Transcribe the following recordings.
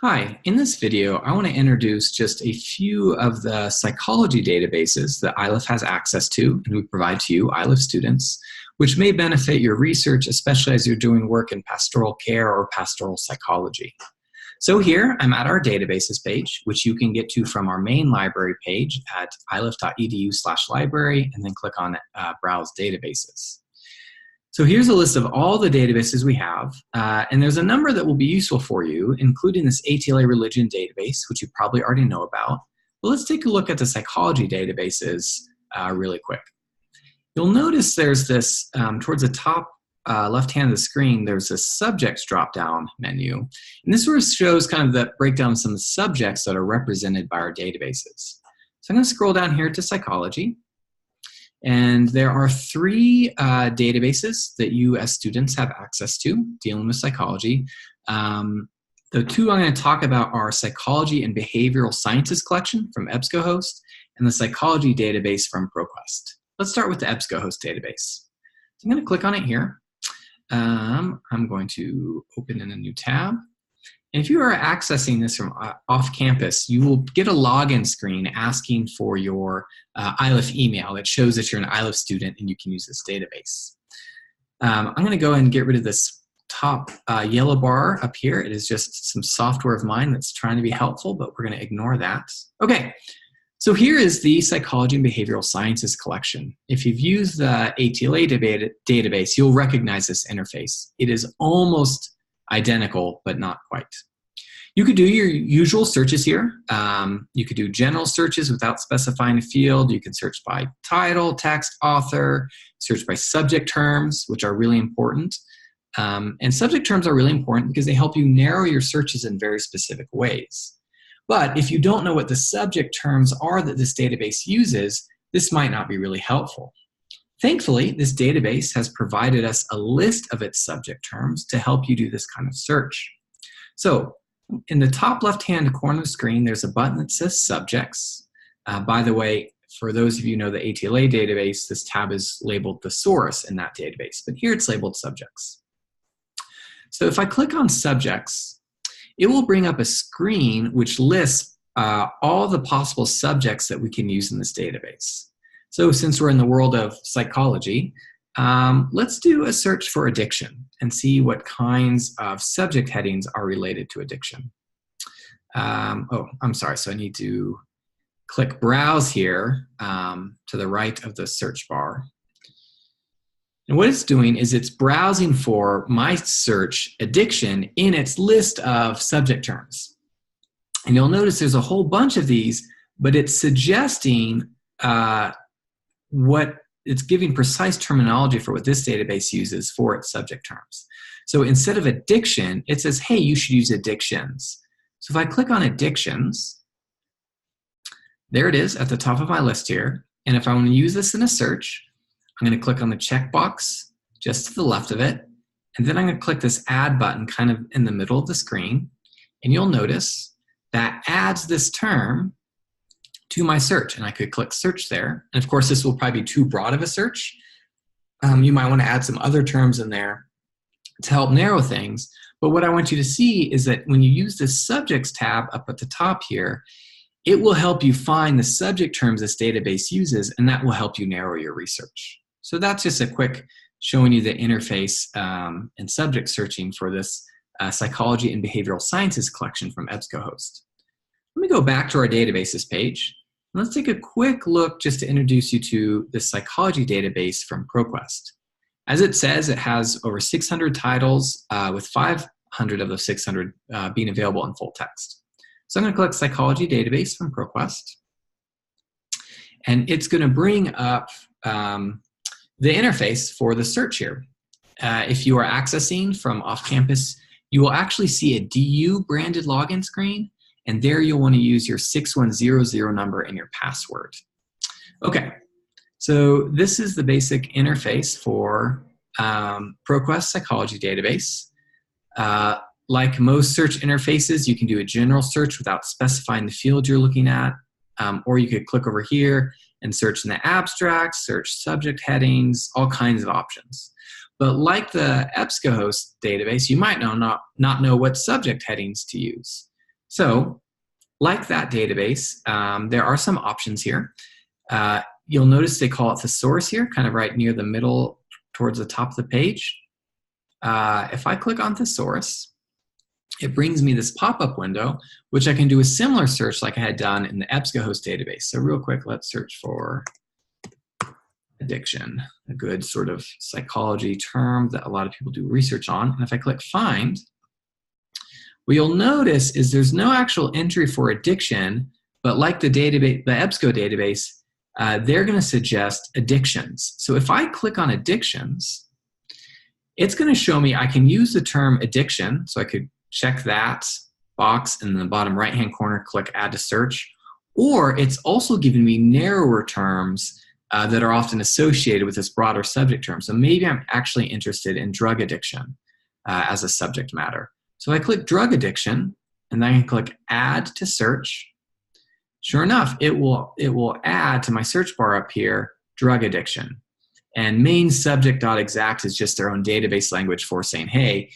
Hi, in this video, I want to introduce just a few of the psychology databases that Iliff has access to and we provide to you, Iliff students, which may benefit your research, especially as you're doing work in pastoral care or pastoral psychology. So here, I'm at our databases page, which you can get to from our main library page at iliff.edu/library, and then click on Browse Databases. So here's a list of all the databases we have, and there's a number that will be useful for you, including this ATLA religion database, which you probably already know about. But let's take a look at the psychology databases really quick. You'll notice there's this, towards the top left hand of the screen, there's this subjects drop-down menu. And this sort of shows kind of the breakdown of some of the subjects that are represented by our databases. So I'm going to scroll down here to psychology. And there are three databases that you as students have access to dealing with psychology. The two I'm going to talk about are Psychology and Behavioral Sciences Collection from Ebscohost and the Psychology database from Proquest. Let's start with the Ebscohost database. So I'm going to click on it here. I'm going to open in a new tab. And if you are accessing this from off campus, you will get a login screen asking for your Iliff email that shows that you're an Iliff student and you can use this database. I'm going to go ahead and get rid of this top yellow bar up here. It is just some software of mine that's trying to be helpful, but we're going to ignore that. Okay, so here is the Psychology and Behavioral Sciences collection. If you've used the ATLA database, you'll recognize this interface. It is almost identical, but not quite. You could do your usual searches here. You could do general searches without specifying a field. You can search by title, text, author, search by subject terms, which are really important. And subject terms are really important because they help you narrow your searches in very specific ways. But if you don't know what the subject terms are that this database uses, this might not be really helpful. Thankfully, this database has provided us a list of its subject terms to help you do this kind of search. So, in the top left-hand corner of the screen, there's a button that says Subjects. By the way, for those of you who know the ATLA database, this tab is labeled Thesaurus in that database, but here it's labeled Subjects. So if I click on Subjects, it will bring up a screen which lists all the possible subjects that we can use in this database. So since we're in the world of psychology, let's do a search for addiction and see what kinds of subject headings are related to addiction. Oh, I'm sorry. So I need to click Browse here to the right of the search bar. And what it's doing is it's browsing for my search addiction in its list of subject terms. And you'll notice there's a whole bunch of these, but it's suggesting what it's giving precise terminology for what this database uses for its subject terms. So instead of addiction, it says, hey, you should use addictions. So if I click on addictions, there it is at the top of my list here. And if I want to use this in a search, I'm going to click on the checkbox just to the left of it. And then I'm going to click this add button kind of in the middle of the screen. And you'll notice that adds this term to my search, and I could click search there. And of course, this will probably be too broad of a search. You might want to add some other terms in there to help narrow things. But what I want you to see is that when you use this subjects tab up at the top here, it will help you find the subject terms this database uses, and that will help you narrow your research. So that's just a quick showing you the interface and subject searching for this Psychology and Behavioral Sciences collection from Ebscohost. Let me go back to our databases page. Let's take a quick look just to introduce you to the psychology database from Proquest. As it says, it has over 600 titles with 500 of those 600 being available in full text. So I'm going to click Psychology Database from Proquest. And it's going to bring up the interface for the search here. If you are accessing from off-campus, you will actually see a DU branded login screen. And there you'll want to use your 6100 number and your password. Okay, so this is the basic interface for Proquest Psychology Database. Like most search interfaces, you can do a general search without specifying the field you're looking at, or you could click over here and search in the abstract, search subject headings, all kinds of options. But like the Ebscohost database, you might not know what subject headings to use. So, like that database, there are some options here. You'll notice they call it thesaurus here, kind of right near the middle towards the top of the page. If I click on thesaurus, it brings me this pop-up window, which I can do a similar search like I had done in the Ebscohost database. So real quick, let's search for addiction, a good sort of psychology term that a lot of people do research on. And if I click find, what you'll notice is there's no actual entry for addiction, but like the database, the EBSCO database, they're going to suggest addictions. So if I click on addictions, it's going to show me I can use the term addiction. So I could check that box and in the bottom right-hand corner, click add to search. Or it's also giving me narrower terms that are often associated with this broader subject term. So maybe I'm actually interested in drug addiction as a subject matter. So I click drug addiction, and then I can click add to search. Sure enough, it will add to my search bar up here, drug addiction. And main subject.exact is just their own database language for saying, hey,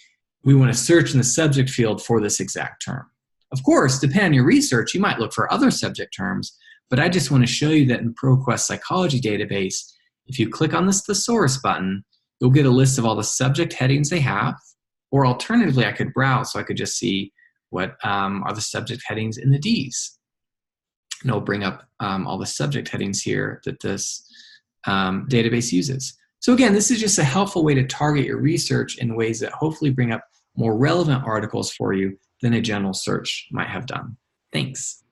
we want to search in the subject field for this exact term. Of course, depending on your research, you might look for other subject terms, but I just want to show you that in Proquest Psychology Database, if you click on this thesaurus button, you'll get a list of all the subject headings they have, or alternatively, I could browse so I could just see what are the subject headings in the Ds. And it'll bring up all the subject headings here that this database uses. So again, this is just a helpful way to target your research in ways that hopefully bring up more relevant articles for you than a general search might have done. Thanks.